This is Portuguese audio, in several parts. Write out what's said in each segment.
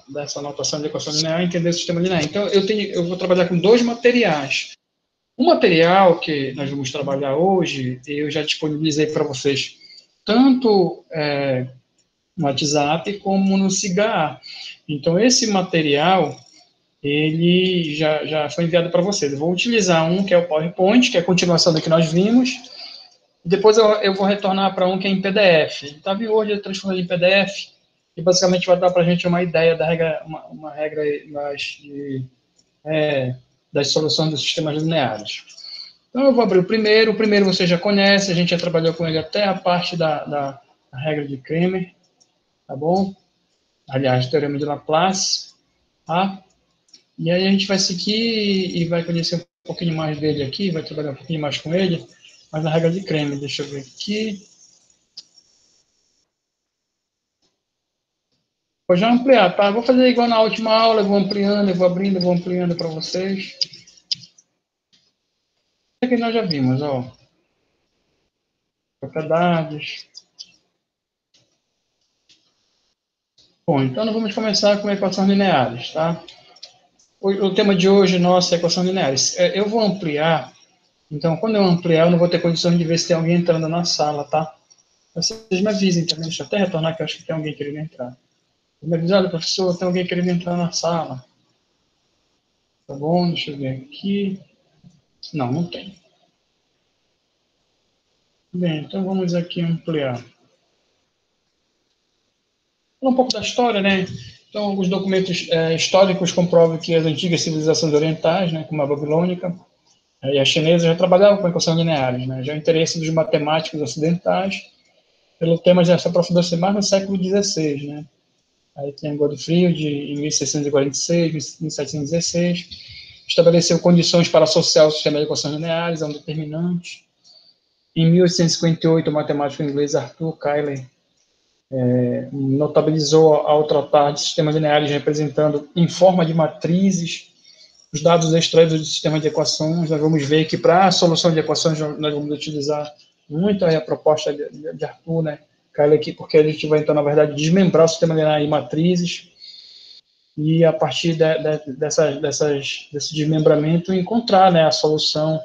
dessa anotação de equação linear e entender o sistema linear. Então, eu vou trabalhar com dois materiais. O material que nós vamos trabalhar hoje, eu já disponibilizei para vocês, tanto no WhatsApp como no SIGA. Então, esse material, ele já foi enviado para vocês. Eu vou utilizar um que é o PowerPoint, que é a continuação do que nós vimos, e depois eu vou retornar para um que é em PDF. Está vindo hoje, eu transformei em PDF, e basicamente vai dar para a gente uma ideia da regra, uma regra das soluções dos sistemas lineares. Então, eu vou abrir o primeiro você já conhece, a gente já trabalhou com ele até a parte da regra de Cramer, tá bom? Aliás, teorema de Laplace, tá? E aí a gente vai seguir e vai conhecer um pouquinho mais dele aqui, vai trabalhar um pouquinho mais com ele, mas na regra de Cramer, deixa eu ver aqui. Vou já ampliar, tá? Vou fazer igual na última aula, eu vou ampliando, eu vou abrindo, eu vou ampliando para vocês. Aqui nós já vimos, ó. Propriedades. Bom, então nós vamos começar com equações lineares, tá? O tema de hoje nosso é equações lineares. Eu vou ampliar, então quando eu ampliar, eu não vou ter condições de ver se tem alguém entrando na sala, tá? Vocês me avisem também, deixa eu até retornar que eu acho que tem alguém querendo entrar. Me avisaram, professor, tem alguém querendo entrar na sala. Tá bom, deixa eu ver aqui. Não, não tem. Bem, então vamos aqui ampliar. Falar um pouco da história, né? Então, os documentos históricos comprovam que as antigas civilizações orientais, né, como a babilônica e a chinesa, já trabalhavam com equações lineares, né? Já o interesse dos matemáticos ocidentais pelo tema já se aprofundou-se mais no século XVI, né? Aí tem Godofredo, em 1646, 1716, estabeleceu condições para associar o sistema de equações lineares a um determinante. Em 1858, o matemático inglês Arthur Cayley notabilizou ao tratar de sistemas lineares representando em forma de matrizes os dados extraídos do sistema de equações. Nós vamos ver que para a solução de equações nós vamos utilizar muito a proposta de Arthur, né, Cayley aqui, porque a gente vai então, na verdade, desmembrar o sistema linear em matrizes e a partir desse desmembramento encontrar, né, a solução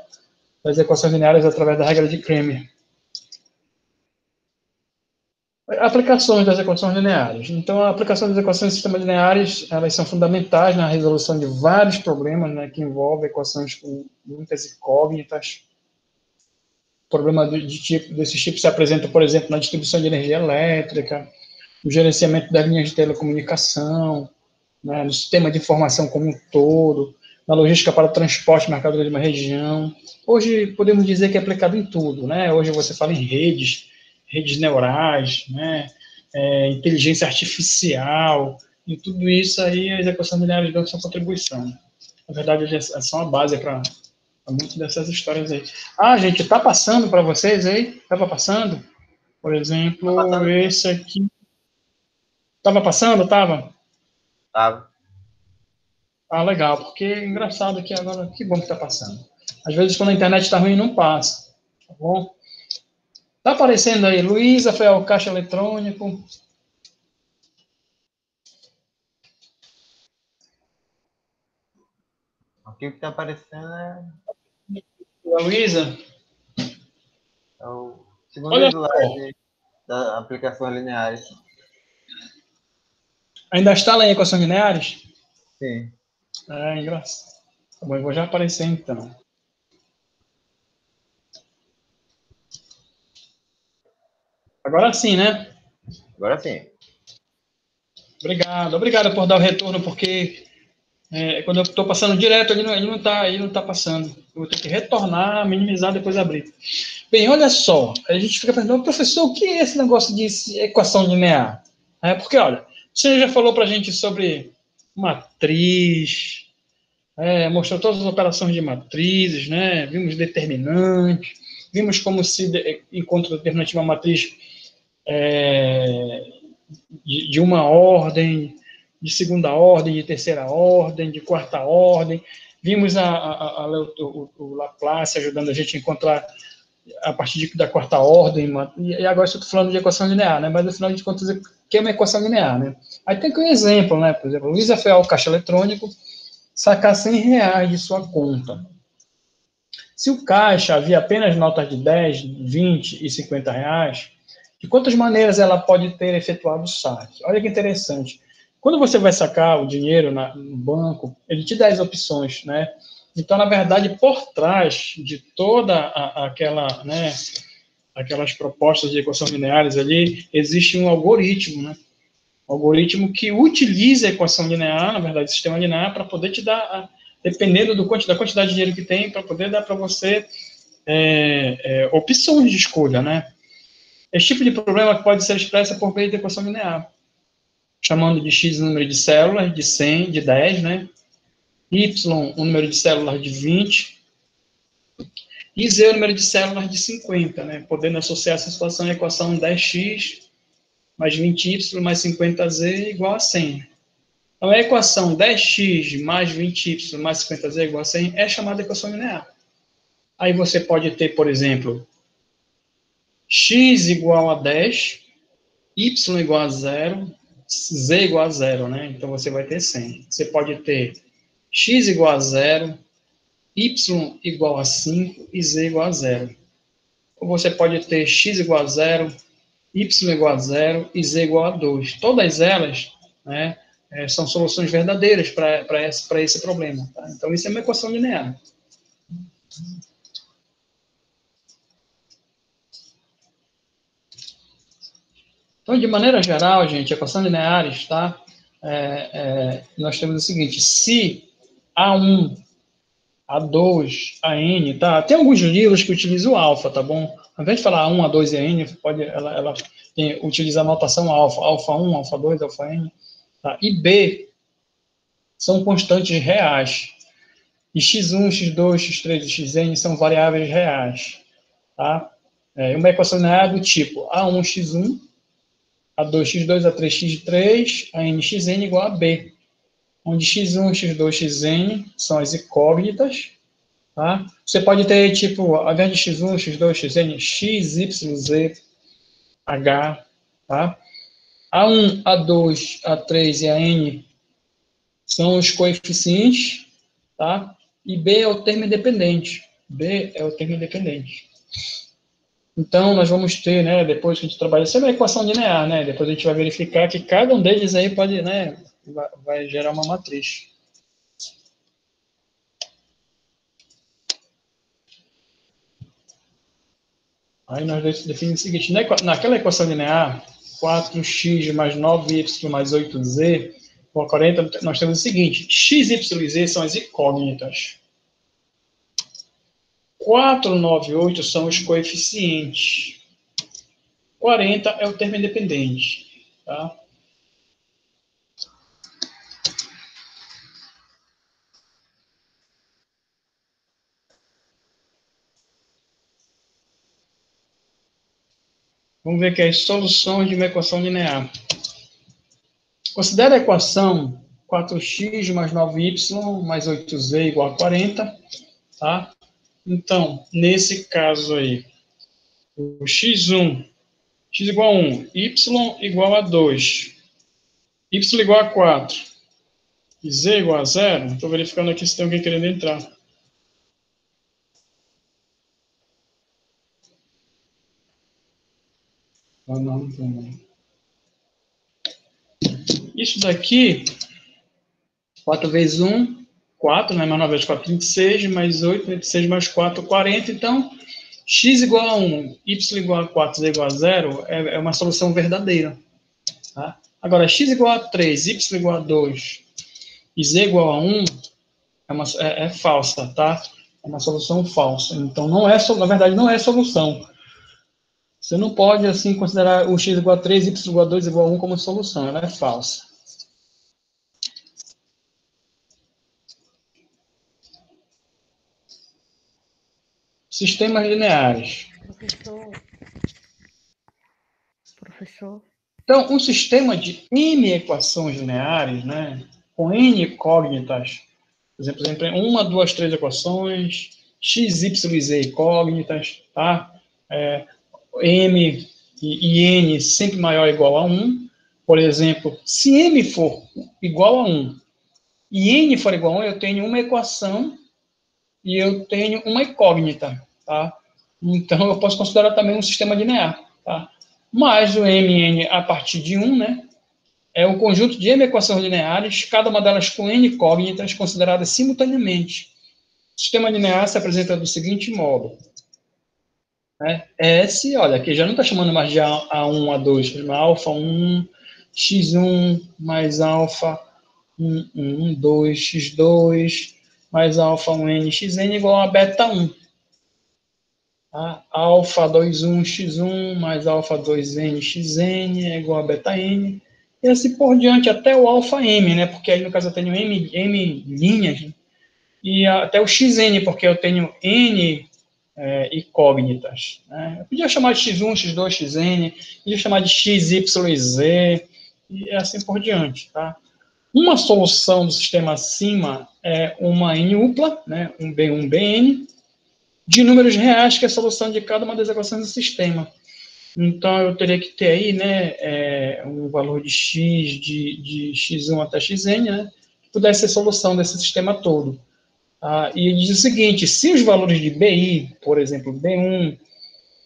das equações lineares através da regra de Cramer. Aplicações das equações lineares. Então, a aplicação das equações de sistemas lineares, elas são fundamentais na resolução de vários problemas, né, que envolvem equações com muitas incógnitas. O problema desses tipos se apresenta, por exemplo, na distribuição de energia elétrica, no gerenciamento das linhas de telecomunicação, né, no sistema de informação como um todo, na logística para o transporte de mercadoria de uma região. Hoje, podemos dizer que é aplicado em tudo, né? Hoje você fala em redes neurais, né? Inteligência artificial, e tudo isso aí as equações lineares dão sua contribuição. Na verdade, são a base para muitas dessas histórias aí. Ah, gente, tá passando para vocês aí? Estava passando? Por exemplo, tá passando. Esse aqui. Estava passando? Estava? Estava. Ah, legal, porque é engraçado que agora, que bom que está passando. Às vezes, quando a internet está ruim, não passa. Tá bom? Está aparecendo aí, Luísa foi ao caixa eletrônico. Aqui o que está aparecendo é... Luísa? É o segundo slide da aplicações lineares. Ainda está lá em equações lineares? Sim. É engraçado. Tá bom, eu vou já aparecer então. Agora sim, né? Agora sim. Obrigado por dar o retorno, porque quando eu estou passando direto, ele não está passando. Eu vou ter que retornar, minimizar, depois abrir. Bem, olha só, a gente fica perguntando, professor, o que é esse negócio de equação linear? Porque, olha, você já falou para a gente sobre matriz, mostrou todas as operações de matrizes, né? Vimos determinantes, vimos como se encontra determinante uma matriz de uma ordem, de segunda ordem, de terceira ordem, de quarta ordem. Vimos o Laplace ajudando a gente a encontrar a partir da quarta ordem, e agora estou falando de equação linear, né? Mas afinal de contas, o que é uma equação linear, né? Aí tem aqui um exemplo, né? Por exemplo, Luísa foi ao caixa eletrônico sacar R$ 100 de sua conta. Se o caixa havia apenas notas de 10, 20 e R$ 50, de quantas maneiras ela pode ter efetuado o saque? Olha que interessante. Quando você vai sacar o dinheiro no banco, ele te dá as opções, né? Então, na verdade, por trás de toda aquelas propostas de equações lineares ali, existe um algoritmo, né? Um algoritmo que utiliza a equação linear, na verdade, o sistema linear, para poder te dar, dependendo da quantidade de dinheiro que tem, para poder dar para você opções de escolha, né? Esse tipo de problema pode ser expresso por meio da equação linear, chamando de x o número de células, de 100, de 10, né? Y, o número de células de 20, e Z, o número de células de 50, né? Podendo associar essa situação à equação 10x mais 20y mais 50z igual a 100. Então, a equação 10x mais 20y mais 50z igual a 100 é chamada equação linear. Aí você pode ter, por exemplo, x igual a 10, y igual a 0, z igual a 0, né? Então, você vai ter 100. Você pode ter x igual a 0, y igual a 5 e z igual a 0. Ou você pode ter x igual a 0, y igual a 0 e z igual a 2. Todas elas, né, são soluções verdadeiras para esse problema. Tá? Então, isso é uma equação linear. Então, de maneira geral, gente, equações lineares, tá? Nós temos o seguinte: se A1, A2, AN, tá? Tem alguns livros que utilizam o alfa, tá bom? Ao invés de falar A1, A2 e AN, ela utiliza a notação alfa, alfa 1, alfa 2, alfa N, tá? E B são constantes reais. E x1, x2, x3 e xn são variáveis reais, tá? Uma equação linear do tipo A1, x1, A2, x2, A3, x3, AN, xn igual a B, onde x1, x2, xn são as incógnitas, tá? Você pode ter, tipo, ao invés de x1, x2, xn, x, y, z, h, tá? A1, A2, A3 e AN são os coeficientes, tá? E B é o termo independente. B é o termo independente. Então, nós vamos ter, né, depois que a gente trabalha, isso é uma equação linear, né? Depois a gente vai verificar que cada um deles aí pode, né, vai gerar uma matriz. Aí nós definimos o seguinte: naquela equação linear, 4x mais 9y mais 8z igual a 40, nós temos o seguinte: x, y e z são as incógnitas. 4, 9 e 8 são os coeficientes. 40 é o termo independente. Tá? Vamos ver aqui as soluções de uma equação linear. Considere a equação 4x mais 9y mais 8z igual a 40. Tá? Então, nesse caso aí, o x1, x igual a 1, y igual a 2, y igual a 4 e z igual a 0. Estou verificando aqui se tem alguém querendo entrar. Não tem. Isso daqui, 4 vezes 1, 4, né? Mais 9 vezes 4, 26, mais 8, 26 mais 4, 40. Então, x igual a 1, y igual a 4, z igual a 0 é uma solução verdadeira. Tá? Agora, x igual a 3, y igual a 2 e z igual a 1 é falsa, tá? É uma solução falsa. Então, na verdade, não é solução. Você não pode, assim, considerar o x igual a 3, y igual a 2 igual a 1 como solução. Ela é falsa. Sistemas lineares. Professor. Então, um sistema de N equações lineares, né, com N incógnitas, por exemplo, 1, 2, 3 equações, x, y e z incógnitas, tá? M e n sempre maior ou igual a 1. Por exemplo, se m for igual a 1 e n for igual a 1, eu tenho uma equação e eu tenho uma incógnita, tá? Então, eu posso considerar também um sistema linear, tá? Mas o mn a partir de 1, né? É um conjunto de m equações lineares, cada uma delas com n incógnitas consideradas simultaneamente. O sistema linear se apresenta do seguinte modo. Né? S, olha, aqui já não está chamando mais de A1, A2, alfa 1, x1 mais alfa 1, 2, x2, mais alfa 1n, xn igual a beta 1. Tá? Alfa 2, 1, x1 mais alfa 2n, xn é igual a beta n. E assim por diante, até o alfa m, né? Porque aí, no caso, eu tenho m linhas, né? E até o xn, porque eu tenho n incógnitas. Né? Eu podia chamar de x1, x2, xn, podia chamar de x, y e z, e assim por diante. Tá? Uma solução do sistema acima é uma n-upla, né? um B1, Bn, de números reais, que é a solução de cada uma das equações do sistema. Então, eu teria que ter aí, né, um valor de x, de x1 até xn, né, que pudesse ser solução desse sistema todo. E ele diz o seguinte, se os valores de BI, por exemplo, B1,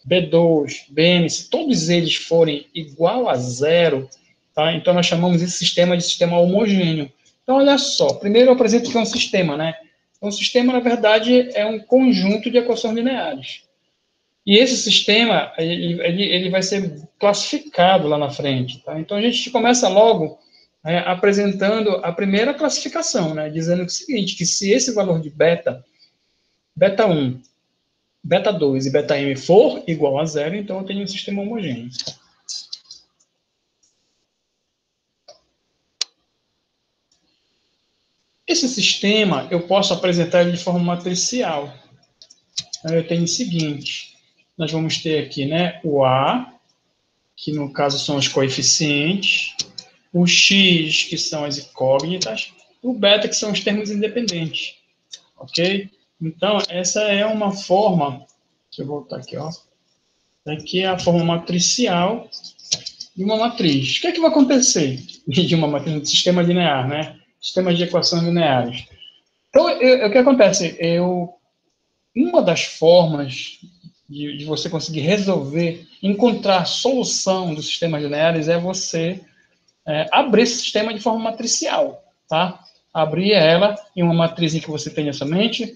B2, Bn, se todos eles forem igual a zero, tá, então nós chamamos esse sistema de sistema homogêneo. Então, olha só, primeiro eu apresento que é um sistema, né? Um sistema, na verdade, é um conjunto de equações lineares. E esse sistema, ele vai ser classificado lá na frente. Tá? Então, a gente começa logo apresentando a primeira classificação, né? Dizendo o seguinte, que se esse valor de beta 1, beta 2 e beta m for igual a zero, então eu tenho um sistema homogêneo. Esse sistema, eu posso apresentar ele de forma matricial. Eu tenho o seguinte, nós vamos ter aqui, né, o A, que no caso são os coeficientes, o x, que são as incógnitas, o beta, que são os termos independentes, ok? Então, essa é uma forma, deixa eu voltar aqui, ó, aqui é a forma matricial de uma matriz. O que é que vai acontecer de uma matriz de sistema linear, né? Sistema de equações lineares. Então, o que acontece? Uma das formas de você conseguir resolver, encontrar solução dos sistemas lineares é você abrir esse sistema de forma matricial, tá? Abrir ela em uma matriz em que você tenha somente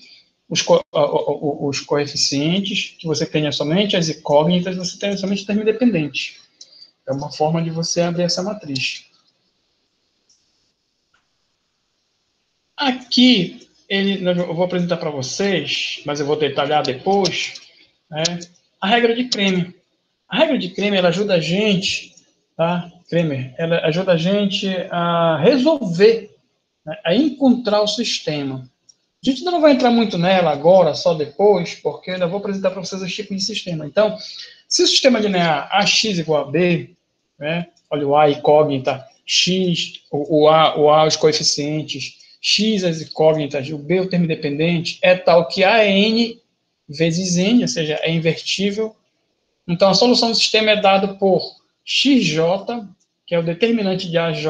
os coeficientes, que você tenha somente as incógnitas, você tenha somente termo independente. É uma forma de você abrir essa matriz. Aqui, eu vou apresentar para vocês, mas eu vou detalhar depois, né, a regra de Cramer. A regra de Cramer, ela ajuda a gente, tá? Ela ajuda a gente a resolver, né, a encontrar o sistema. A gente ainda não vai entrar muito nela agora, só depois, porque eu ainda vou apresentar para vocês os tipos de sistema. Então, se o sistema linear AX igual a B, né, olha o A incógnita, X, o A os coeficientes, X as incógnitas, o B o termo independente, é tal que A é N vezes N, ou seja, é invertível. Então, a solução do sistema é dada por XJ, que é o determinante de AJ,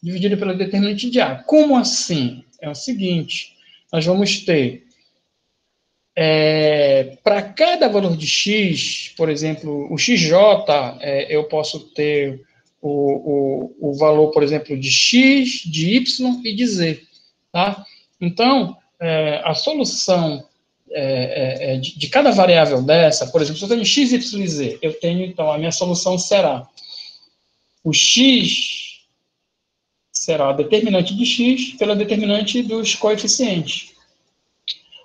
dividido pelo determinante de A. Como assim? É o seguinte, nós vamos ter, para cada valor de x, por exemplo, o xj, eu posso ter o valor, por exemplo, de x, de y e de z. Tá? Então, a solução de cada variável dessa, por exemplo, se eu tenho x, y e z, eu tenho, então, a minha solução será o x será a determinante de x pela determinante dos coeficientes.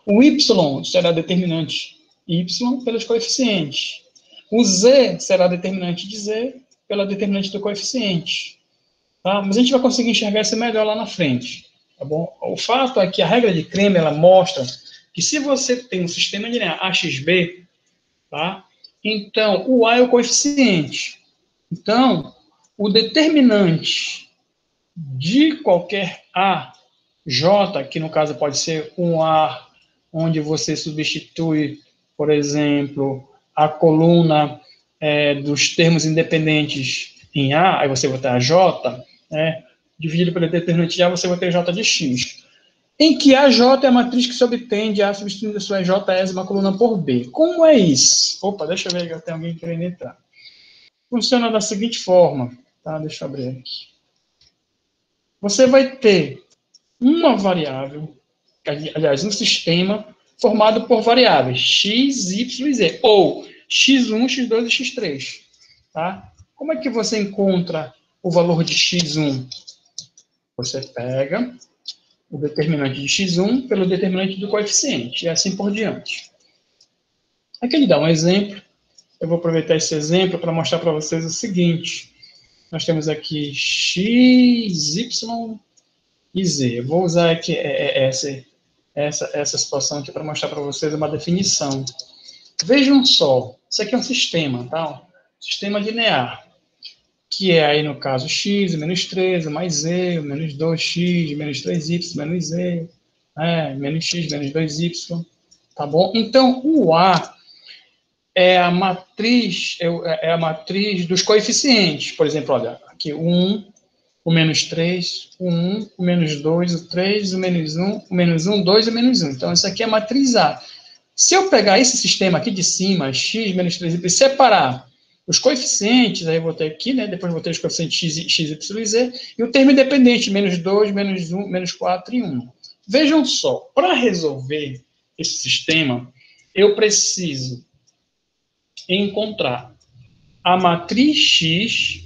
O y será determinante y pelos coeficientes. O z será determinante de z pela determinante do coeficiente. Tá? Mas a gente vai conseguir enxergar isso melhor lá na frente. Tá bom? O fato é que a regra de Cramer ela mostra que se você tem um sistema linear AXB, tá? Então o A é o coeficiente. Então, o determinante de qualquer A, J, que no caso pode ser um A onde você substitui, por exemplo, a coluna dos termos independentes em A, aí você vai ter a J, né? Dividido pelo determinante de A, você vai ter J de X. Em que a J é a matriz que se obtém de A substituindo a sua Jésima coluna por B. Como é isso? Opa, deixa eu ver que tem alguém querendo entrar. Funciona da seguinte forma, tá? Deixa eu abrir aqui. Você vai ter uma variável, aliás, um sistema formado por variáveis x, y e z, ou x1, x2 e x3, tá? Como é que você encontra o valor de x1? Você pega o determinante de x1 pelo determinante do coeficiente, e assim por diante. Aqui ele dá um exemplo. Eu vou aproveitar esse exemplo para mostrar para vocês o seguinte. Nós temos aqui x, y e z. Eu vou usar aqui essa situação aqui para mostrar para vocês uma definição. Vejam só, isso aqui é um sistema, tá? Sistema linear, que é aí, no caso, x, menos 3, mais z, menos 2x, menos 3y, menos z, menos x, menos 2y, tá bom? Então, o A é a matriz dos coeficientes. Por exemplo, olha, aqui o 1, o menos 3, o 1, o menos 2, o 3, o menos 1, 2 e o menos 1. Então, isso aqui é a matriz A. Se eu pegar esse sistema aqui de cima, x, menos 3, e separar os coeficientes, aí eu vou ter aqui, né? Depois vou ter os coeficientes x, y e z, e o termo independente, menos 2, menos 1, menos 4 e 1. Vejam só, para resolver esse sistema, eu preciso encontrar a matriz x,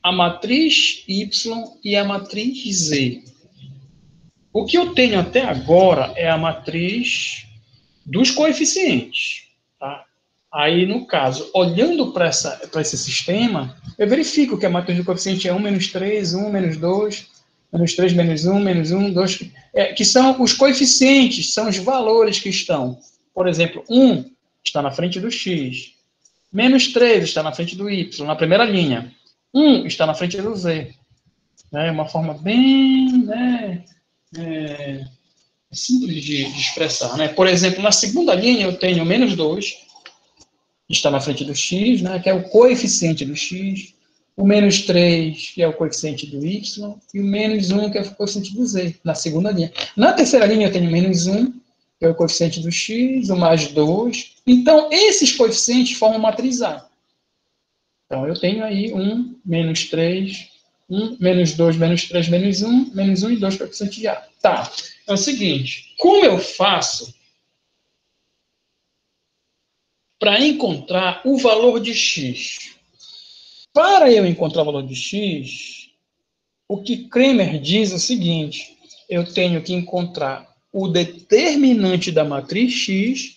a matriz y e a matriz z. O que eu tenho até agora é a matriz dos coeficientes, tá? Aí, no caso, olhando para esse sistema, eu verifico que a matriz do coeficiente é 1, menos 3, 1, menos 2, menos 3, menos 1, 2, que são os coeficientes, são os valores que estão. Por exemplo, 1 está na frente do x, menos 3 está na frente do y, na primeira linha. 1 está na frente do z. É uma forma bem simples de expressar, né? Por exemplo, na segunda linha eu tenho menos 2, que está na frente do x, né, que é o coeficiente do x, o menos 3, que é o coeficiente do y, e o menos 1, que é o coeficiente do z, na segunda linha. Na terceira linha eu tenho menos 1, que é o coeficiente do x, o mais 2. Então, esses coeficientes formam matriz A. Então, eu tenho aí 1, menos 3, 1, menos 2, menos 3, menos 1 e 2 coeficiente de A. Tá. É o seguinte, como eu faço para encontrar o valor de x? Para eu encontrar o valor de x, o que Cramer diz é o seguinte, eu tenho que encontrar o determinante da matriz x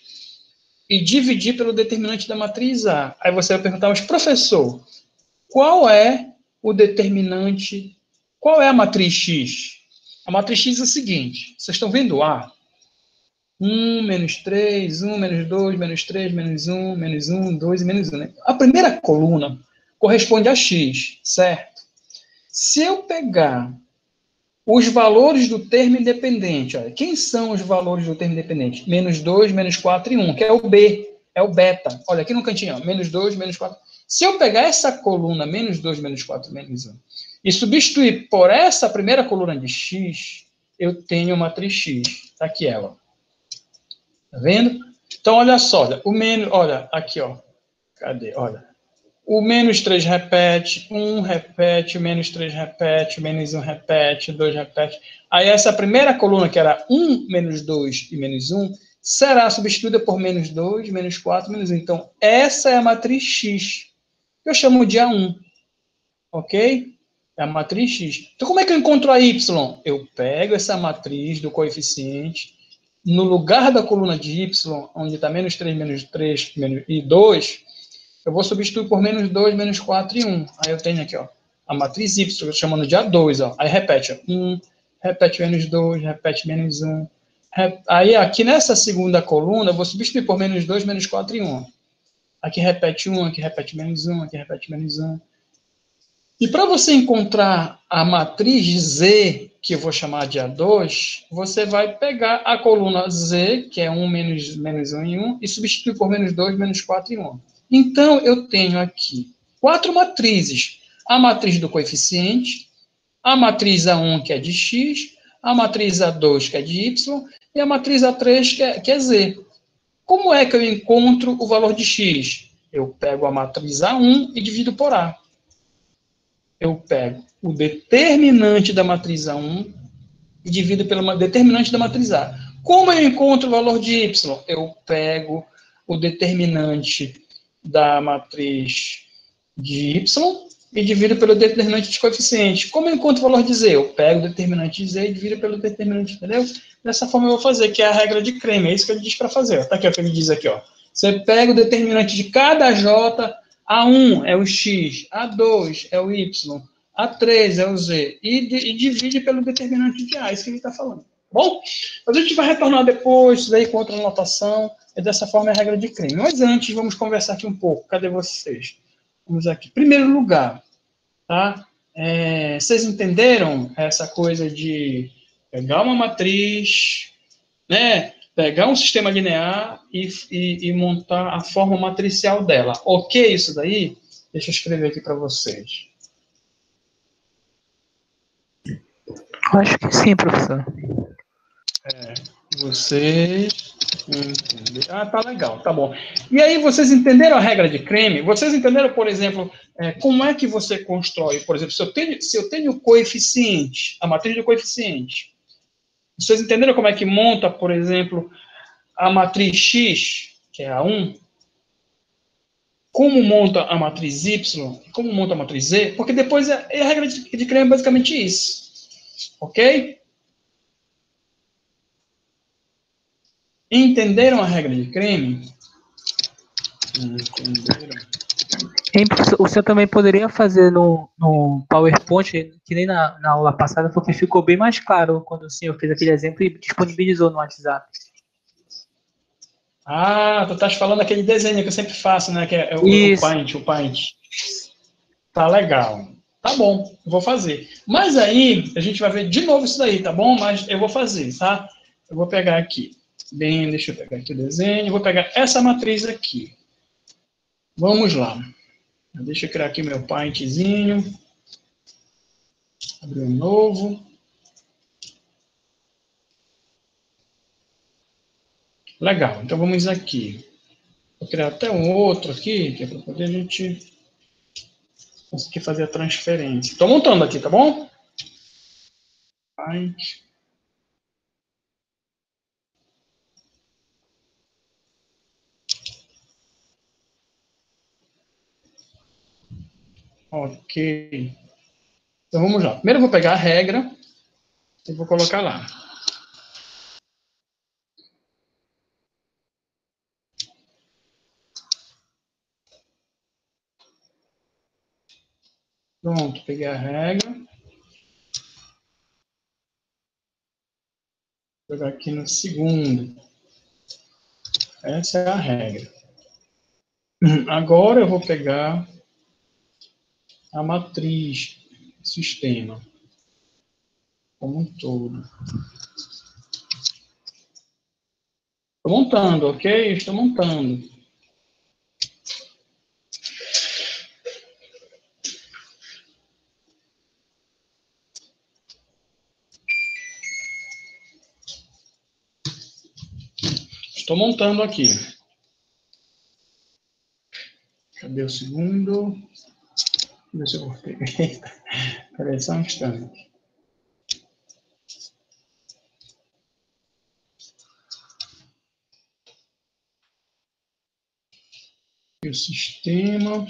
e dividir pelo determinante da matriz A. Aí você vai perguntar, mas professor, qual é o determinante, qual é a matriz x? A matriz x é o seguinte, vocês estão vendo A? 1, menos 3, 1, menos 2, menos 3, menos 1, 2 e menos 1. Né? A primeira coluna corresponde a x, certo? Se eu pegar os valores do termo independente, olha, quem são os valores do termo independente? Menos 2, menos 4 e 1, que é o B, é o beta. Olha, aqui no cantinho, ó, menos 2, menos 4. Se eu pegar essa coluna, menos 2, menos 4, menos 1, e substituir por essa primeira coluna de x, eu tenho a matriz x. Tá aqui ela. Tá vendo? Então, olha só, olha, aqui, ó. Cadê? Olha. O menos 3 repete, 1 repete, o menos 3 repete, o menos 1 repete, 2 repete. Aí essa primeira coluna, que era 1, menos 2 e menos 1, será substituída por menos 2, menos 4, menos 1. Então, essa é a matriz x. Eu chamo de A1. Ok? É a matriz x. Então, como é que eu encontro a y? Eu pego essa matriz do coeficiente, no lugar da coluna de y, onde está menos 3 e 2, eu vou substituir por menos 2, menos 4 e 1. Aí eu tenho aqui, ó, a matriz y, eu estou chamando de A2, ó. Aí repete, ó, 1, repete menos 2, repete menos 1. Aí aqui nessa segunda coluna, eu vou substituir por menos 2, menos 4 e 1. Aqui repete 1, aqui repete menos 1, aqui repete menos 1. E para você encontrar a matriz Z, que eu vou chamar de A2, você vai pegar a coluna Z, que é 1 menos 1 em 1, e substituir por menos 2, menos 4 em 1. Então, eu tenho aqui 4 matrizes. A matriz do coeficiente, a matriz A1, que é de X, a matriz A2, que é de Y, e a matriz A3, que é Z. Como é que eu encontro o valor de X? Eu pego a matriz A1 e divido por A. Eu pego o determinante da matriz A1 e divido pelo determinante da matriz A. Como eu encontro o valor de Y? Eu pego o determinante da matriz de Y e divido pelo determinante de coeficiente. Como eu encontro o valor de Z? Eu pego o determinante de Z e divido pelo determinante, entendeu? Dessa forma eu vou fazer, que é a regra de Creme, é isso que ele diz para fazer. Está aqui o que ele diz aqui, ó. Você pega o determinante de cada J, A1 é o X, A2 é o Y, A3 é o Z, e divide pelo determinante de A, isso que ele está falando. Bom, mas a gente vai retornar depois, isso daí com outra anotação, e dessa forma é a regra de Creme. Mas antes, vamos conversar aqui um pouco. Cadê vocês? Vamos aqui. Primeiro lugar, tá? Vocês entenderam essa coisa de pegar uma matriz, né? Pegar um sistema linear e montar a forma matricial dela. Ok isso daí? Deixa eu escrever aqui para vocês. Acho que sim, professor. Vocês entenderam. Ah, tá legal, tá bom. E aí, vocês entenderam a regra de Creme? Vocês entenderam, por exemplo, como é que você constrói, por exemplo, se eu tenho coeficiente, a matriz do coeficiente, vocês entenderam como é que monta, por exemplo, a matriz X, que é a 1? Como monta a matriz Y? Como monta a matriz Z? Porque depois a regra de Creme é basicamente isso. Ok? Entenderam a regra de Creme? Entenderam? Hein, professor, o senhor também poderia fazer no PowerPoint, que nem na aula passada, porque ficou bem mais claro quando o senhor fez aquele exemplo e disponibilizou no WhatsApp. Ah, tu estás falando aquele desenho que eu sempre faço, né? Que é o Paint. Tá legal. Tá bom, eu vou fazer. Mas aí, a gente vai ver de novo isso daí, tá bom? Mas eu vou fazer, tá? Eu vou pegar aqui. Bem, deixa eu pegar aqui o desenho. Eu vou pegar essa matriz aqui. Vamos lá. Deixa eu criar aqui meu Paintzinho. Abrir um novo. Legal, então vamos aqui. Vou criar até um outro aqui, que é para poder a gente conseguir fazer a transferência. Estou montando aqui, tá bom? Paint. Ok. Então vamos lá. Primeiro eu vou pegar a regra e vou colocar lá. Pronto, peguei a regra. Vou jogar aqui no segundo. Essa é a regra. Agora eu vou pegar a matriz sistema como um todo. Estou montando, ok? Estou montando. Estou montando aqui. Cadê o segundo? Deixa eu ver se eu cortei. Espera aí, só um instante. E o sistema.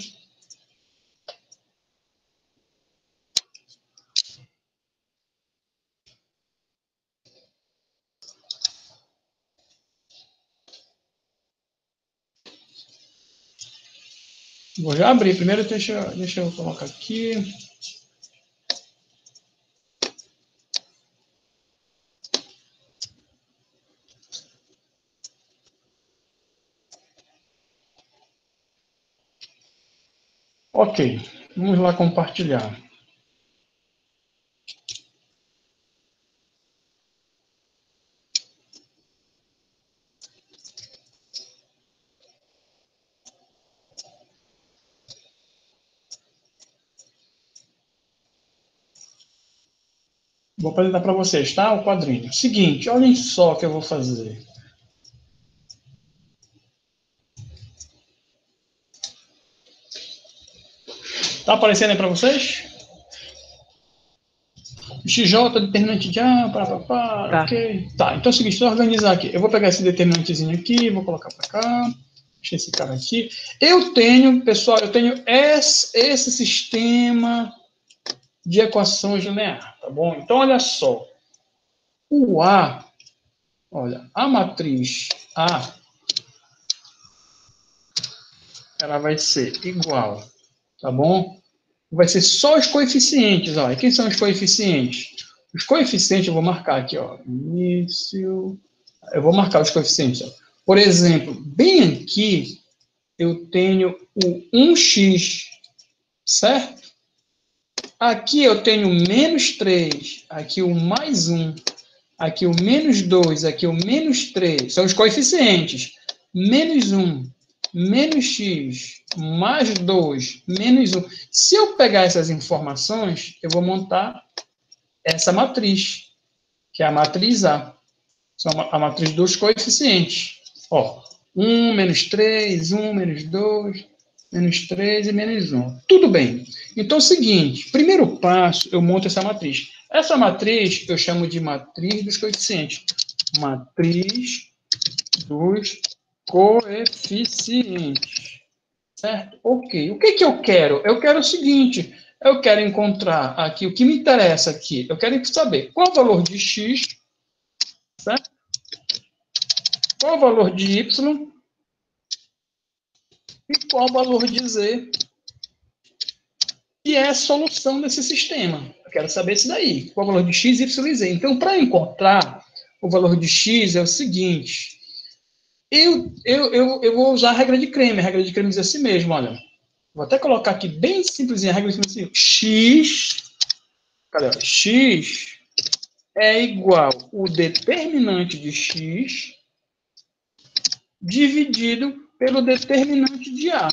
Vou já abrir. Primeiro, deixa eu colocar aqui. Ok. Vamos lá compartilhar. Vou apresentar para vocês, tá? O quadrinho. Seguinte, olhem só o que eu vou fazer. Tá aparecendo aí para vocês? XJ, determinante de A, Tá. ok. Tá, então é o seguinte, vou organizar aqui. Eu vou pegar esse determinantezinho aqui, vou colocar para cá. Deixa esse cara aqui. Eu tenho, pessoal, esse sistema de equações lineares, tá bom? Então, olha só. O A, olha, a matriz A, ela vai ser igual, tá bom? Vai ser só os coeficientes, ó. E quem são os coeficientes? Os coeficientes, eu vou marcar aqui, ó. Início. Eu vou marcar os coeficientes, ó. Por exemplo, bem aqui, eu tenho o 1x, certo? Aqui eu tenho menos 3, aqui o mais 1, aqui o menos 2, aqui o menos 3. São os coeficientes. Menos 1, menos x, mais 2, menos 1. Se eu pegar essas informações, eu vou montar essa matriz, que é a matriz A. São a matriz dos coeficientes. Ó, 1, menos 3, 1, menos 2, menos 3 e menos 1. Tudo bem. Então é o seguinte, primeiro passo, eu monto essa matriz. Essa matriz eu chamo de matriz dos coeficientes. Matriz dos coeficientes. Certo? Ok. O que eu quero? Eu quero o seguinte, eu quero encontrar aqui, o que me interessa aqui, eu quero saber qual o valor de x, certo? Qual o valor de y e qual o valor de z, que é a solução desse sistema. Eu quero saber isso daí, qual o valor de x, y e z. Então, para encontrar o valor de x, é o seguinte, eu vou usar a regra de Cramer. A regra de Cramer diz assim mesmo, olha. Vou até colocar aqui bem simplesinha a regra de Cramer. X, cadê? X é igual o determinante de x dividido pelo determinante de A.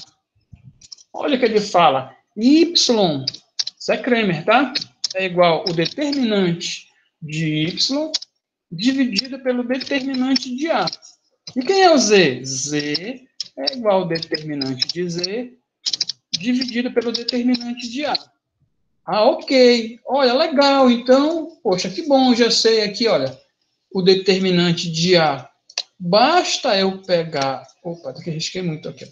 Olha o que ele fala. Y, isso é Cramer, tá? É igual o determinante de y dividido pelo determinante de A. E quem é o z? Z é igual ao determinante de z dividido pelo determinante de A. Ah, ok. Olha, legal. Então, poxa, que bom, já sei aqui, olha, o determinante de A. Basta eu pegar... Opa, aqui risquei muito aqui.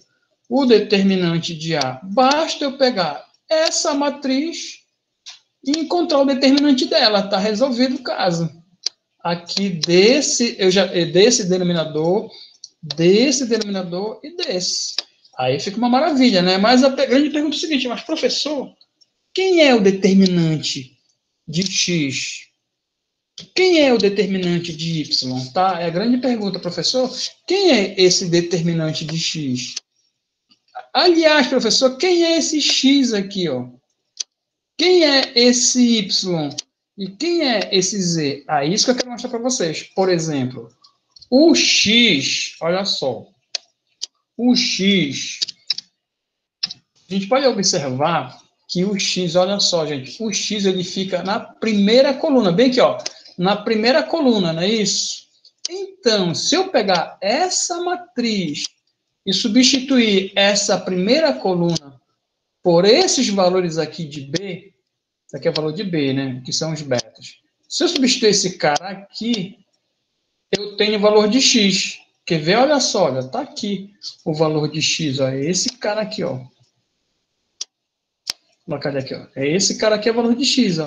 O determinante de A. Basta eu pegar essa matriz e encontrar o determinante dela. Está resolvido o caso. Aqui desse denominador e desse. Aí fica uma maravilha, né? Mas a grande pergunta é o seguinte, mas professor, quem é o determinante de x? Quem é o determinante de y? Tá? É a grande pergunta, professor. Quem é esse determinante de x? Aliás, professor, quem é esse x aqui, ó? Quem é esse y? E quem é esse z? Ah, isso que eu quero mostrar para vocês. Por exemplo, o x, olha só. O x, a gente pode observar que o x, olha só, gente, o x ele fica na primeira coluna, bem aqui, ó, na primeira coluna, não é isso? Então, se eu pegar essa matriz e substituir essa primeira coluna por esses valores aqui de B, isso aqui é o valor de B, né, que são os betas. Se eu substituir esse cara aqui, eu tenho o valor de x. Quer ver? Olha só, olha, tá aqui o valor de x, ó, é esse cara aqui, ó. Cadê aqui, ó? É esse cara aqui é o valor de x, ó.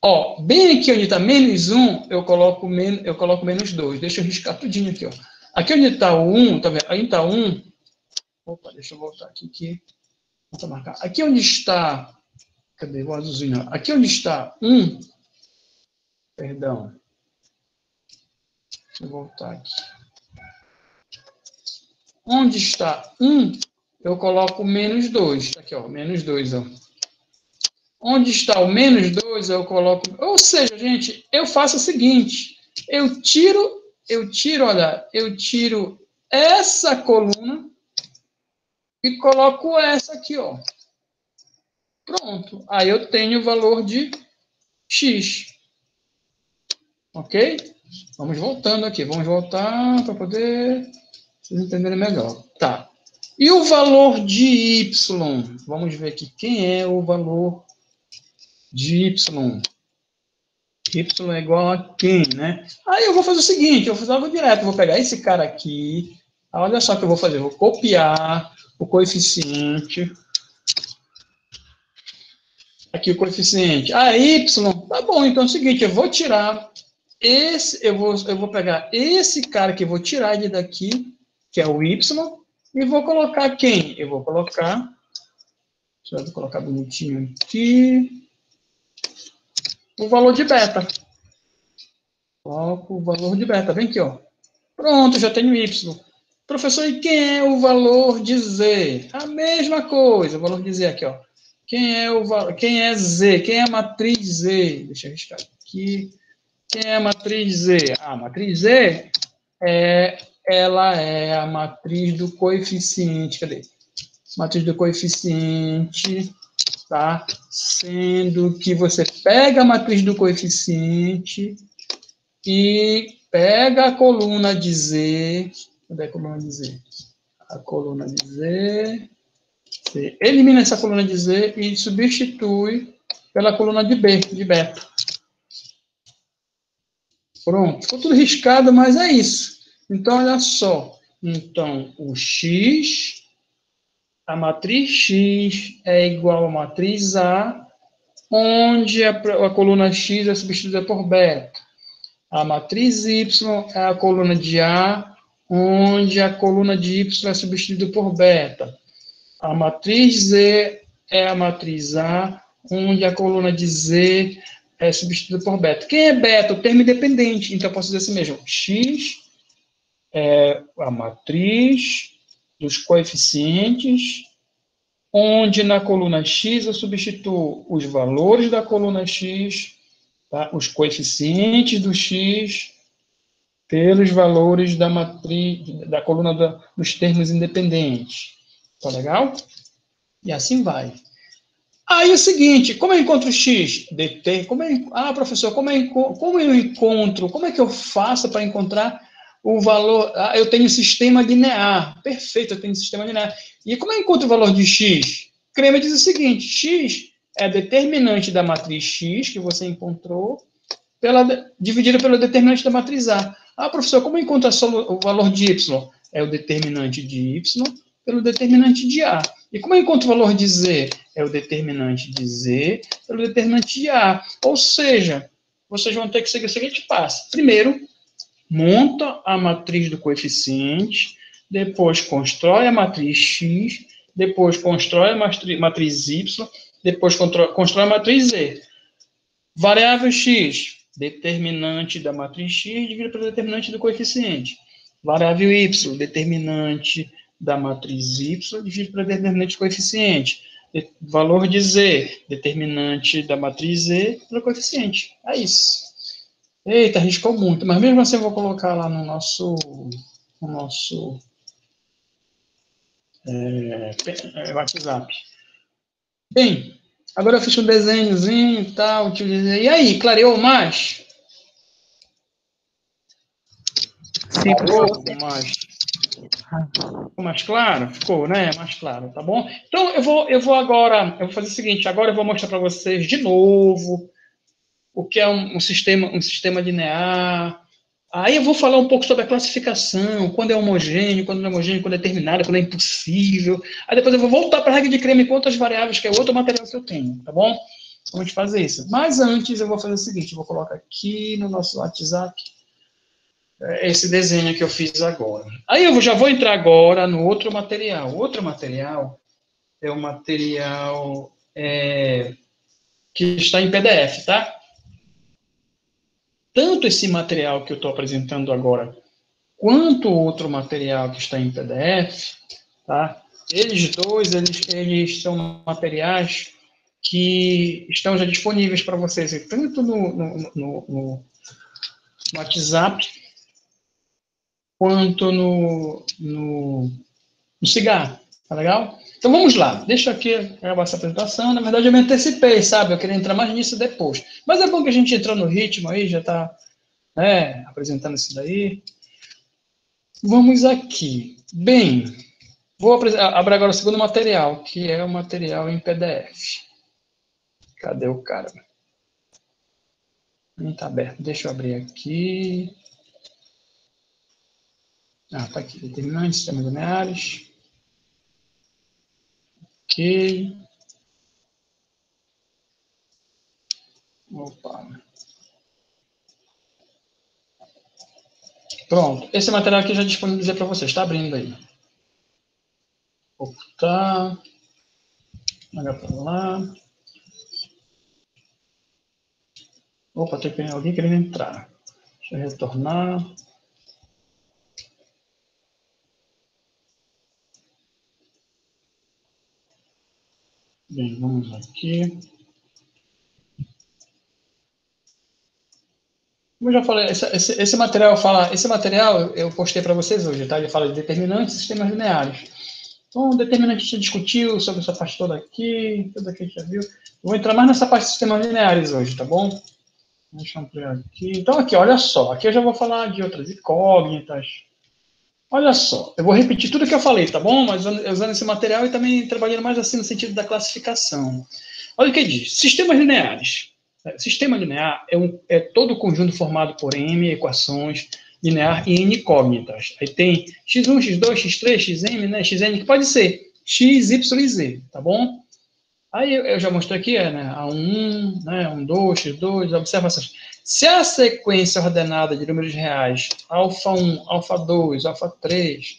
Ó, bem aqui onde está menos 1, eu coloco menos 2. Deixa eu riscar tudinho aqui, ó. Aqui onde está o 1, tá vendo? Aí está 1. Opa, deixa eu voltar aqui. Vou marcar. Aqui onde está... Cadê o azulzinho? Aqui onde está 1... Perdão. Deixa eu voltar aqui. Onde está 1, eu coloco menos 2. Aqui, ó, menos 2, ó. Onde está o menos 2, eu coloco... Ou seja, gente, eu faço o seguinte. Eu tiro essa coluna e coloco essa aqui, ó. Pronto. Aí eu tenho o valor de x. Ok? Vamos voltando aqui. Vamos voltar para poder vocês entenderem melhor. Tá. E o valor de y? Vamos ver aqui. Quem é o valor de y? Y é igual a quem, né? Aí eu vou fazer o seguinte, eu vou fazer algo direto. Eu vou pegar esse cara aqui. Olha só o que eu vou fazer. Eu vou copiar o coeficiente. Aqui o coeficiente. Ah, y. Tá bom, então é o seguinte, eu vou tirar esse, eu vou pegar esse cara que eu vou tirar ele daqui, que é o y, e vou colocar quem? Eu vou colocar, deixa eu colocar bonitinho aqui, o valor de beta. Coloco o valor de beta, vem aqui, ó. Pronto, já tenho y. Professor, e quem é o valor de z? A mesma coisa, o valor de z aqui, ó. Quem é z? Quem é a matriz z? Deixa eu riscar aqui. Quem é a matriz z? A matriz z ela é a matriz do coeficiente. Cadê? Matriz do coeficiente, tá? Sendo que você pega a matriz do coeficiente e pega a coluna de z. Cadê a coluna de z? A coluna de z. Você elimina essa coluna de z e substitui pela coluna de b, de beta. Pronto, ficou tudo riscado, mas é isso. Então, olha só. Então, o x, a matriz x é igual à matriz A, onde a coluna x é substituída por beta. A matriz y é a coluna de A, onde a coluna de y é substituída por beta. A matriz Z é a matriz A, onde a coluna de Z é substituída por beta. Quem é beta? O termo independente. Então, eu posso dizer assim mesmo. X é a matriz dos coeficientes, onde na coluna X eu substituo os valores da coluna X, tá? Os coeficientes do X, pelos valores da matriz, da coluna dos termos independentes. Tá legal? E assim vai. Aí é o seguinte, como eu encontro x? Professor, como eu encontro, como é que eu faço para encontrar o valor? Eu tenho sistema linear. Perfeito, eu tenho sistema linear. E como eu encontro o valor de x? Kramer diz o seguinte, x é a determinante da matriz x, que você encontrou, dividida pelo determinante da matriz A. Professor, como eu encontro o valor de y? É o determinante de y pelo determinante de A. E como eu encontro o valor de z? É o determinante de z pelo determinante de A. Ou seja, vocês vão ter que seguir o seguinte passo. Primeiro, monta a matriz do coeficiente, depois constrói a matriz x, depois constrói a matriz y, depois constrói a matriz z. Variável x, determinante da matriz x dividido pelo determinante do coeficiente. Variável y, determinante da matriz y dividido pelo determinante do coeficiente. Valor de z, determinante da matriz z pelo coeficiente. É isso. Eita, arriscou muito, mas mesmo assim eu vou colocar lá no nosso WhatsApp. Bem, agora eu fiz um desenhozinho e tal, utilizei. E aí, clareou mais? Sim, Clareou mais? Ficou mais claro? Ficou, né? Mais claro, tá bom? Então, eu vou fazer o seguinte, agora eu vou mostrar para vocês de novo o que é um sistema linear. Aí eu vou falar um pouco sobre a classificação, quando é homogêneo, quando não é homogêneo, quando é determinado, quando é impossível. Aí depois eu vou voltar para a regra de Kramer com outras variáveis, que é outro material que eu tenho, tá bom? Vamos fazer isso. Mas antes eu vou fazer o seguinte, eu vou colocar aqui no nosso WhatsApp esse desenho que eu fiz agora. Aí eu já vou entrar agora no outro material. O outro material é o material que está em PDF, tá? Tanto esse material que eu estou apresentando agora, quanto o outro material que está em PDF, tá? Eles dois, eles são materiais que estão já disponíveis para vocês, tanto no WhatsApp, quanto no Cigar, Tá legal? Então vamos lá. Deixa aqui acabar essa apresentação. Na verdade, eu me antecipei, sabe? Eu queria entrar mais nisso depois. Mas é bom que a gente entrou no ritmo aí, já está, né, apresentando isso daí. Vamos aqui. Bem, vou abrir agora o segundo material, que é o material em PDF. Cadê o cara? Não está aberto. Deixa eu abrir aqui. Ah, tá aqui. Determinantes, sistemas lineares. Ok. Opa. Pronto. Esse material aqui eu já disponibilizei para vocês. Está abrindo aí. Ocultar. Olha para lá. Opa, tem alguém querendo entrar. Deixa eu retornar. Bem, vamos aqui. Como eu já falei, esse material eu postei para vocês hoje, tá? Ele fala de determinantes e sistemas lineares. Então, o determinante a gente discutiu sobre essa parte toda aqui, tudo aqui a gente já viu. Eu vou entrar mais nessa parte de sistemas lineares hoje, tá bom? Deixa eu ampliar aqui. Então, aqui, olha só. Aqui eu já vou falar de outras incógnitas. Olha só, eu vou repetir tudo que eu falei, tá bom? Mas usando esse material e também trabalhando mais assim no sentido da classificação. Olha o que diz. Sistemas lineares. Sistema linear é todo conjunto formado por M equações linear e N incógnitas. Aí tem x1, x2, x3, xm, né? Xn, que pode ser x, y e z, tá bom? Aí eu já mostrei aqui, né? A1, né? 1, 2, x2, observações. Se a sequência ordenada de números reais, alfa 1, alfa 2, alfa 3,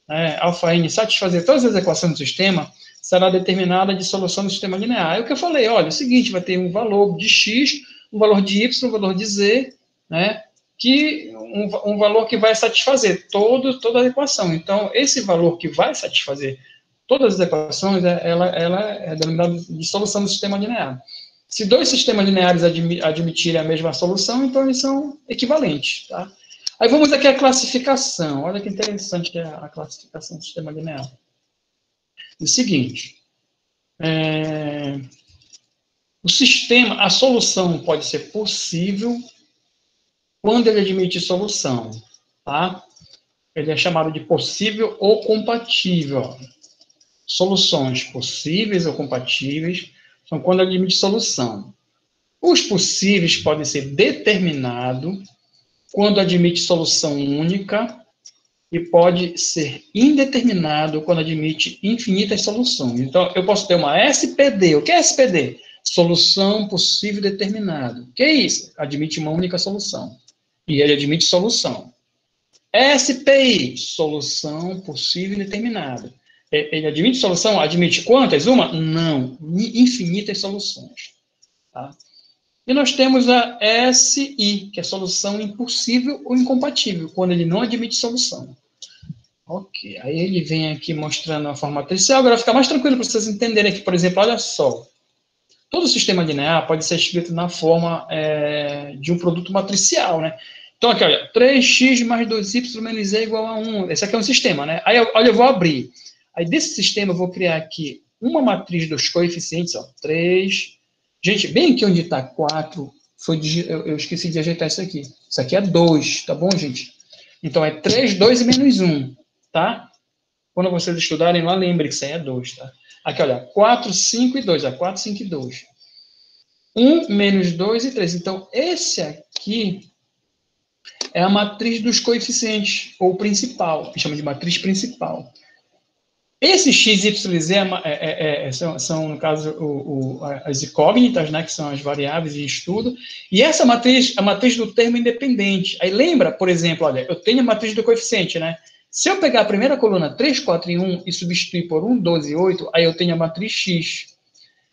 né, alfa n, satisfazer todas as equações do sistema, será determinada de solução do sistema linear. É o que eu falei, olha, é o seguinte, vai ter um valor de x, um valor de y, um valor de z, né, que um valor que vai satisfazer toda a equação. Então, esse valor que vai satisfazer todas as equações, ela é denominada de solução do sistema linear. Se dois sistemas lineares admitirem a mesma solução, então eles são equivalentes, tá? Aí vamos aqui à classificação. Olha que interessante que é a classificação do sistema linear. É o seguinte, o sistema, a solução pode ser possível quando ele admite solução, tá? Ele é chamado de possível ou compatível. Soluções possíveis ou compatíveis são quando ele admite solução. Os possíveis podem ser determinados quando admite solução única e pode ser indeterminado quando admite infinitas soluções. Então, eu posso ter uma SPD. O que é SPD? Solução possível determinada. O que é isso? Admite uma única solução. E ele admite solução. SPI, solução possível determinada. Ele admite solução? Admite quantas? Uma? Não. Infinitas soluções. Tá? E nós temos a SI, que é solução impossível ou incompatível, quando ele não admite solução. Ok, aí ele vem aqui mostrando a forma matricial. Agora fica mais tranquilo para vocês entenderem aqui, por exemplo, olha só. Todo sistema linear pode ser escrito na forma de um produto matricial, né? Então, aqui, olha, 3x mais 2y menos z igual a 1. Esse aqui é um sistema, né? Aí, olha, eu vou abrir. Aí, desse sistema, eu vou criar aqui uma matriz dos coeficientes, ó, 3. Gente, bem aqui onde está 4, eu esqueci de ajeitar isso aqui. Isso aqui é 2, tá bom, gente? Então, é 3, 2 e menos 1, tá? Quando vocês estudarem lá, lembrem que isso aí é 2, tá? Aqui, olha, 4, 5 e 2, ó, 4, 5 e 2. 1, menos 2 e 3. Então, esse aqui é a matriz dos coeficientes, ou principal, que chama de matriz principal. Esses x, y e z são, no caso, as incógnitas, né, que são as variáveis em estudo, e essa matriz, a matriz do termo independente. Aí lembra, por exemplo, olha, eu tenho a matriz do coeficiente, né? Se eu pegar a primeira coluna 3, 4 e 1 e substituir por 1, 12 e 8, aí eu tenho a matriz x.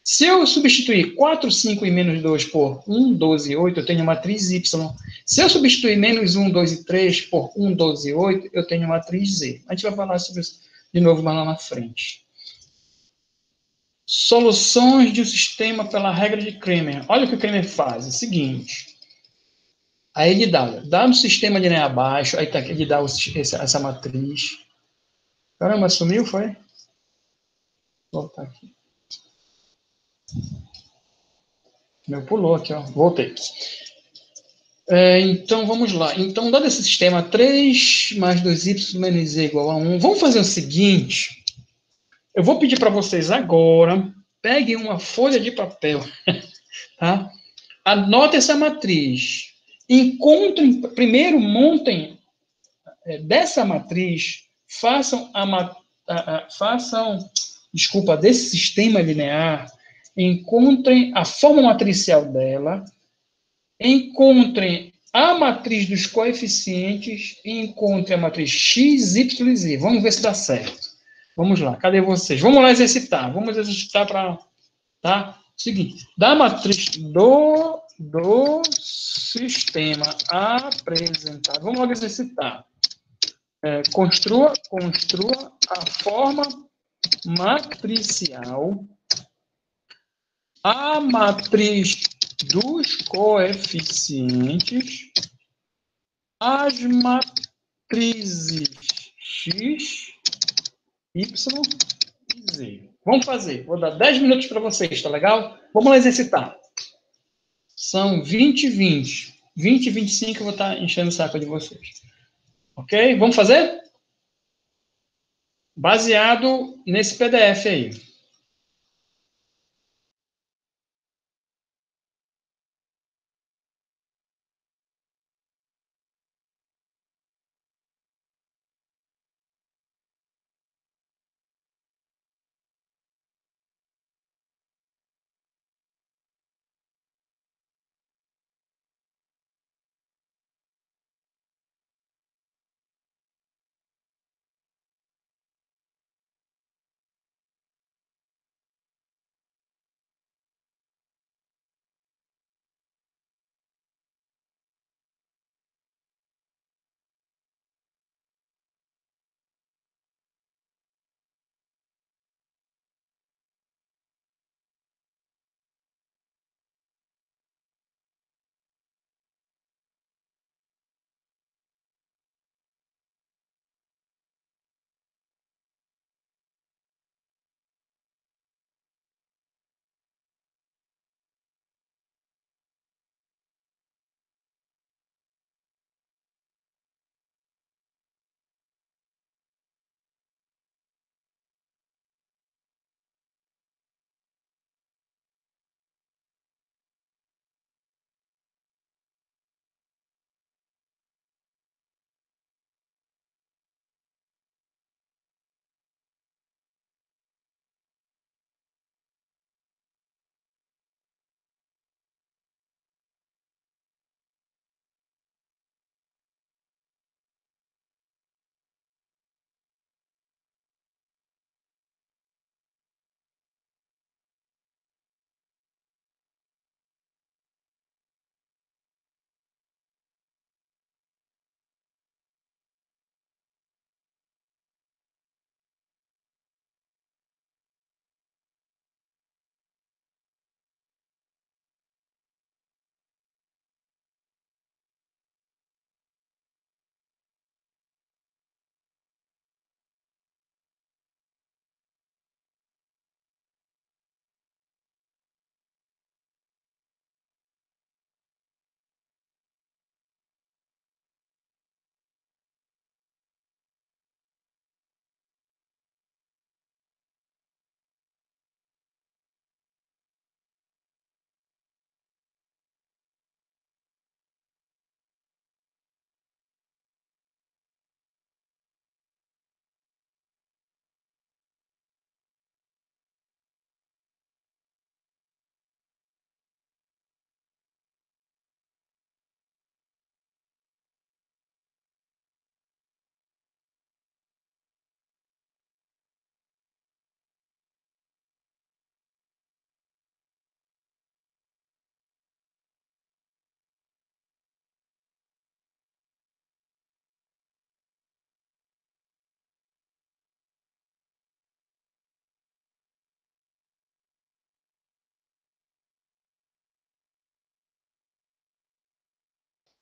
Se eu substituir 4, 5 e menos 2 por 1, 12 e 8, eu tenho a matriz y. Se eu substituir menos 1, 2 e 3 por 1, 12 e 8, eu tenho a matriz z. A gente vai falar sobre isso de novo mais lá na frente. Soluções de um sistema pela regra de Cramer. Olha o que o Cramer faz. É o seguinte. Aí ele dá no sistema linear abaixo, aí tá, ele dá essa matriz. Caramba, sumiu, foi? Vou voltar aqui. Meu pulou aqui, ó. Voltei. Então, vamos lá. Então, dado esse sistema 3 mais 2y menos z igual a 1, vamos fazer o seguinte. Eu vou pedir para vocês agora, peguem uma folha de papel, tá? Anotem essa matriz. Encontrem, primeiro montem dessa matriz, desculpa, desse sistema linear, encontrem a forma matricial dela, encontrem a matriz dos coeficientes e encontrem a matriz x, y e z. Vamos ver se dá certo. Vamos lá, cadê vocês? Vamos lá exercitar. Vamos exercitar para... Tá? Seguinte, da matriz do sistema apresentado. Vamos logo exercitar. Construa a forma matricial, a matriz dos coeficientes, as matrizes x, y e z. Vamos fazer. Vou dar 10 minutos para vocês, tá legal? Vamos lá exercitar. São 20 e 20. 20 e 25 eu vou estar enchendo o saco de vocês. Ok? Vamos fazer? Baseado nesse PDF aí.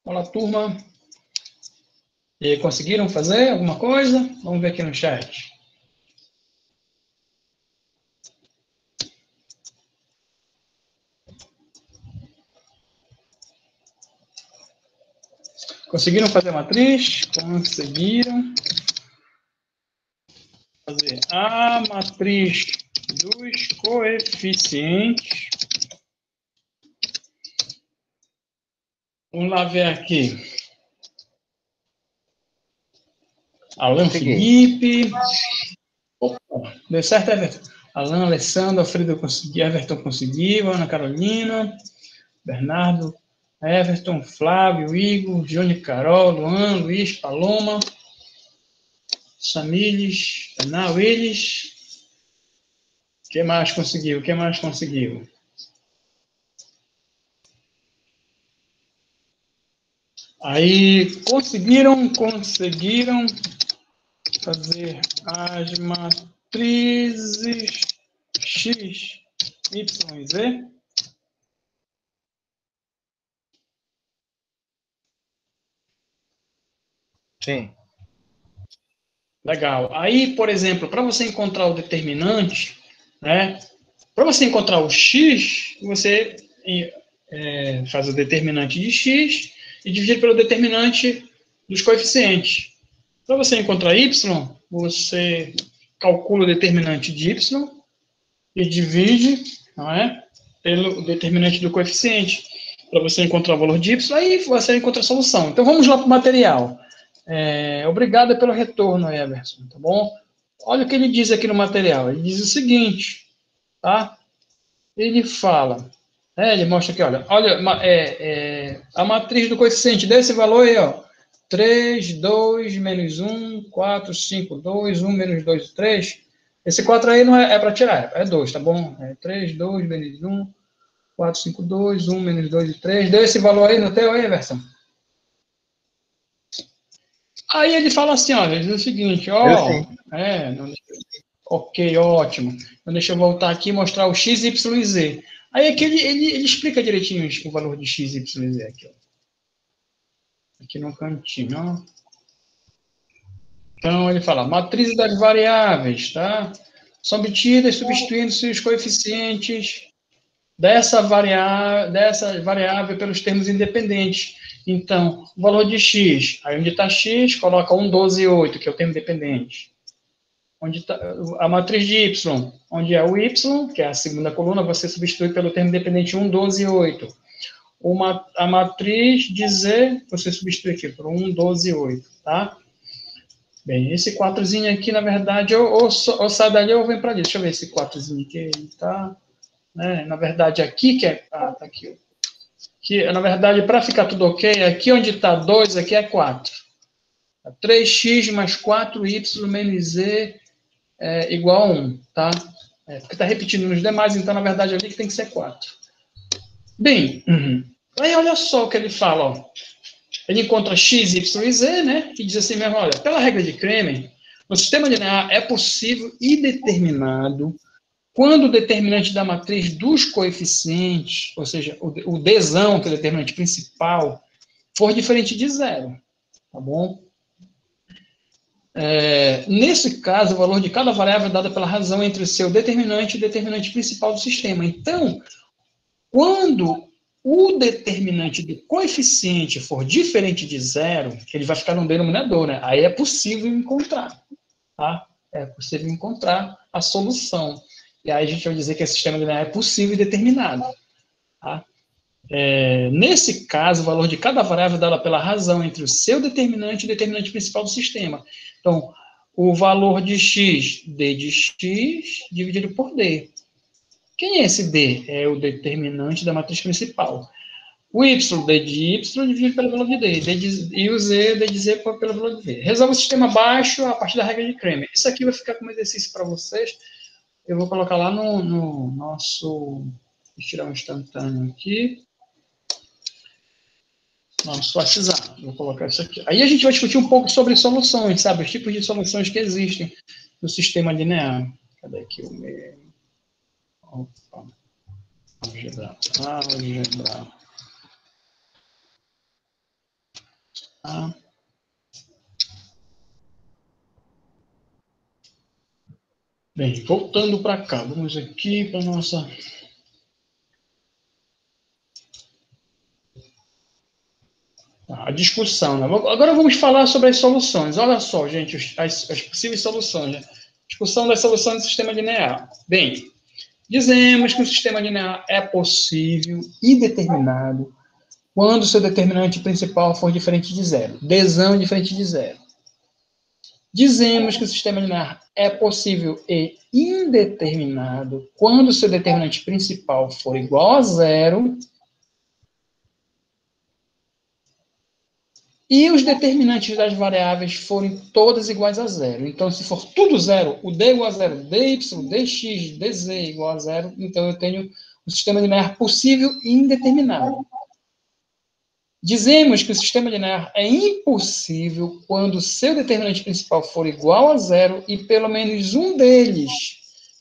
Olá, turma. E conseguiram fazer alguma coisa? Vamos ver aqui no chat. Conseguiram fazer a matriz? Conseguiram fazer a matriz dos coeficientes. Vamos lá ver aqui. Alan Felipe. Opa, deu certo, Everton? Alan, Alessandro, Alfredo conseguiu, Everton conseguiu, Ana Carolina, Bernardo, Everton, Flávio, Igor, Johnny, Carol, Luan, Luiz, Paloma, Samiles, Ana, Willis. Quem mais conseguiu? Quem mais conseguiu? Aí, conseguiram fazer as matrizes X, Y e Z? Sim. Legal. Aí, por exemplo, para você encontrar o determinante, né? Para você encontrar o X, você faz o determinante de X e divide pelo determinante dos coeficientes. Para você encontrar Y, você calcula o determinante de Y e divide, não é? Pelo determinante do coeficiente. Para você encontrar o valor de Y, aí você encontra a solução. Então, vamos lá para o material. Obrigado pelo retorno, Everson, tá bom? Olha o que ele diz aqui no material. Ele diz o seguinte, tá? Ele fala, ele mostra aqui, olha a matriz do coeficiente desse valor aí, ó, 3, 2, menos 1, 4, 5, 2, 1, menos 2, 3. Esse 4 aí não é para tirar, é 2, tá bom? 3, 2, menos 1, 4, 5, 2, 1, menos 2 e 3. Deu esse valor aí no teu aí, Everson? Aí ele fala assim, olha, ele diz o seguinte, ok, ótimo. Então deixa eu voltar aqui e mostrar o x, y e z. Aí aqui ele explica direitinho o valor de x, y e z aqui, ó. Aqui no cantinho, ó. Então ele fala, matrizes das variáveis, tá? São obtidas substituindo-se os coeficientes dessa variável pelos termos independentes. Então, o valor de x, aí onde está x, coloca 1, 12 e 8, que é o termo dependente. Onde está a matriz de y, onde é o y, que é a segunda coluna, você substitui pelo termo dependente 1, 12 e 8. A matriz de z, você substitui aqui por 1, 12 e 8, tá? Bem, esse 4zinho aqui, na verdade, ou sai dali ou vem para ali. Deixa eu ver esse 4zinho aqui, ele tá... Né? Na verdade, aqui que é... tá aqui, ó. Que, na verdade, para ficar tudo ok, aqui onde está 2, aqui é 4. 3x mais 4y menos z igual a 1, tá? Porque está repetindo nos demais, então, na verdade, ali que tem que ser 4. Bem, aí olha só o que ele fala, ó. Ele encontra x, y e z, né? E diz assim mesmo, olha, pela regra de Kremer, no sistema linear é possível e determinado quando o determinante da matriz dos coeficientes, ou seja, o dzão, que é o determinante principal, for diferente de zero, tá bom? Nesse caso, o valor de cada variável é dado pela razão entre o seu determinante e o determinante principal do sistema. Então, quando o determinante do coeficiente for diferente de zero, ele vai ficar no denominador, né? Aí é possível encontrar, tá? É possível encontrar a solução. E aí a gente vai dizer que esse sistema linear é possível e determinado, tá? Nesse caso, o valor de cada variável é dado pela razão entre o seu determinante e o determinante principal do sistema. Então, o valor de x, d de x, dividido por d. Quem é esse d? É o determinante da matriz principal. O y, d de y, dividido pelo valor de d. E o z, d de z, pelo valor de v. Resolve o sistema baixo a partir da regra de Kremer. Isso aqui vai ficar como exercício para vocês. Eu vou colocar lá no nosso... Deixa eu tirar um instantâneo aqui. Nosso WhatsApp. Vou colocar isso aqui. Aí a gente vai discutir um pouco sobre soluções, sabe? Os tipos de soluções que existem no sistema linear. Cadê aqui o meu? Opa. Álgebra. Bem, voltando para cá. Vamos aqui para a nossa... A discussão, né? Agora vamos falar sobre as soluções. Olha só, gente, as possíveis soluções. Né? Discussão das soluções do sistema linear. Bem, dizemos que o sistema linear é possível e determinado quando seu determinante principal for diferente de zero. Dzão diferente de zero. Dizemos que o sistema linear é possível e indeterminado quando seu determinante principal for igual a zero e os determinantes das variáveis forem todas iguais a zero. Então, se for tudo zero, o d igual a zero, dy, dx, dz igual a zero, então eu tenho um sistema linear possível e indeterminado. Dizemos que o sistema linear é impossível quando seu determinante principal for igual a zero e pelo menos um deles,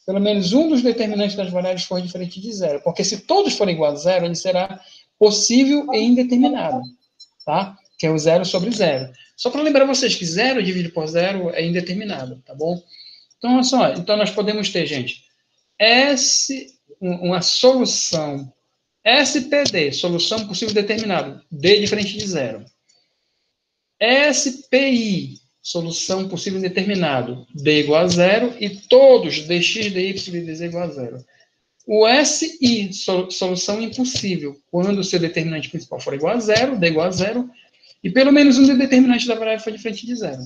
pelo menos um dos determinantes das variáveis for diferente de zero. Porque se todos forem iguais a zero, ele será possível e indeterminado. Tá? Que é o zero sobre zero. Só para lembrar vocês que zero dividido por zero é indeterminado, tá bom? Então, olha só, então nós podemos ter, gente, uma solução SPD, solução possível determinada, D diferente de zero. SPI, solução possível indeterminado, D igual a zero, e todos, dx, dy e dz igual a zero. O SI, solução impossível, quando o seu determinante principal for igual a zero, D igual a zero, e pelo menos um determinante da variável for diferente de zero.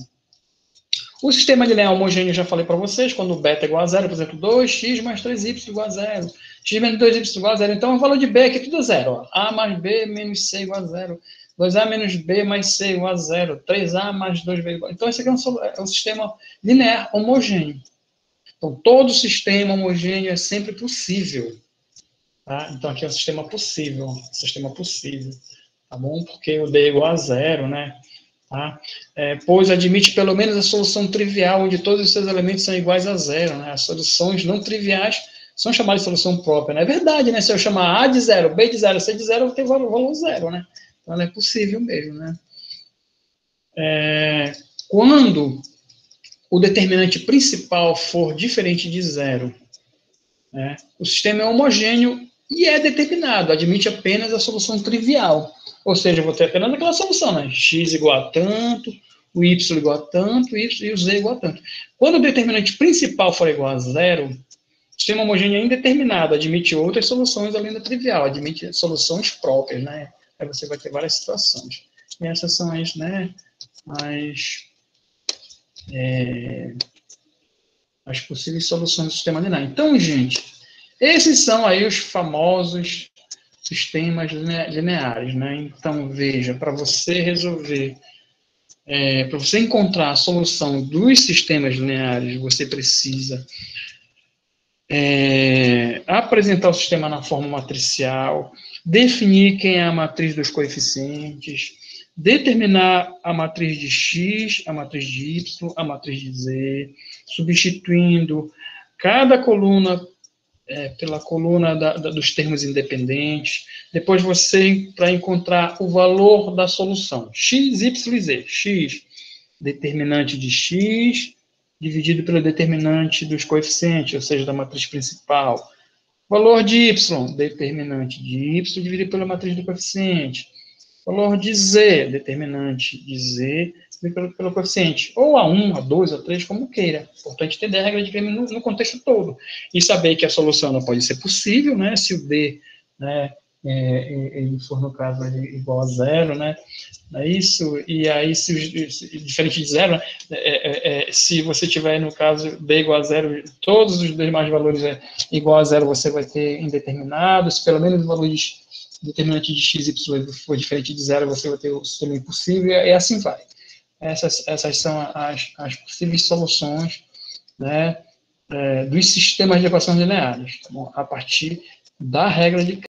O sistema linear homogêneo, eu já falei para vocês, quando beta é igual a zero, por exemplo, 2x mais 3y igual a zero, x menos 2y igual a zero, então o valor de b aqui é tudo zero. Ó. A mais b menos c igual a zero, 2a menos b mais c igual a zero, 3a mais 2b igual a zero. Então, esse aqui é um sistema linear homogêneo. Então, todo sistema homogêneo é sempre possível. Tá? Então, aqui é um sistema possível, tá bom? Porque o d é igual a zero, né? Tá? Pois admite pelo menos a solução trivial, onde todos os seus elementos são iguais a zero. Né? As soluções não triviais são chamadas de solução própria. Não é verdade, né? Se eu chamar A de zero, B de zero, C de zero, eu vou ter valor zero, né? Então, ela é possível mesmo, né? Quando o determinante principal for diferente de zero, né, o sistema é homogêneo e é determinado, admite apenas a solução trivial. Ou seja, eu vou ter apenas aquela solução, né? X igual a tanto, o Y igual a tanto, e o Z igual a tanto. Quando o determinante principal for igual a zero, o sistema homogêneo é indeterminado, admite outras soluções além da trivial, admite soluções próprias, né? Aí você vai ter várias situações. E essas são as, né, as possíveis soluções do sistema linear. Então, gente, esses são aí os famosos sistemas lineares, né? Então, veja, para você resolver, para você encontrar a solução dos sistemas lineares, você precisa apresentar o sistema na forma matricial, definir quem é a matriz dos coeficientes, determinar a matriz de x, a matriz de y, a matriz de z, substituindo cada coluna pela coluna dos termos independentes. Depois você, para encontrar o valor da solução, x, y e z. X, determinante de x, dividido pelo determinante dos coeficientes, ou seja, da matriz principal. Valor de y, determinante de y, dividido pela matriz do coeficiente. Valor de z, determinante de z, pelo coeficiente, ou A1, A2, A3, como queira. Importante entender a regra de Grêmio no contexto todo. E saber que a solução não pode ser possível, né, se o D, né, ele for, no caso, igual a zero, né, é isso, e aí, diferente de zero, né, se você tiver, no caso, D igual a zero, todos os demais valores igual a zero, você vai ter indeterminado, se pelo menos o valor de determinante de x, y for diferente de zero, você vai ter o sistema impossível, e assim vai. Essas são as possíveis soluções, né, dos sistemas de equações lineares, tá bom? A partir da regra de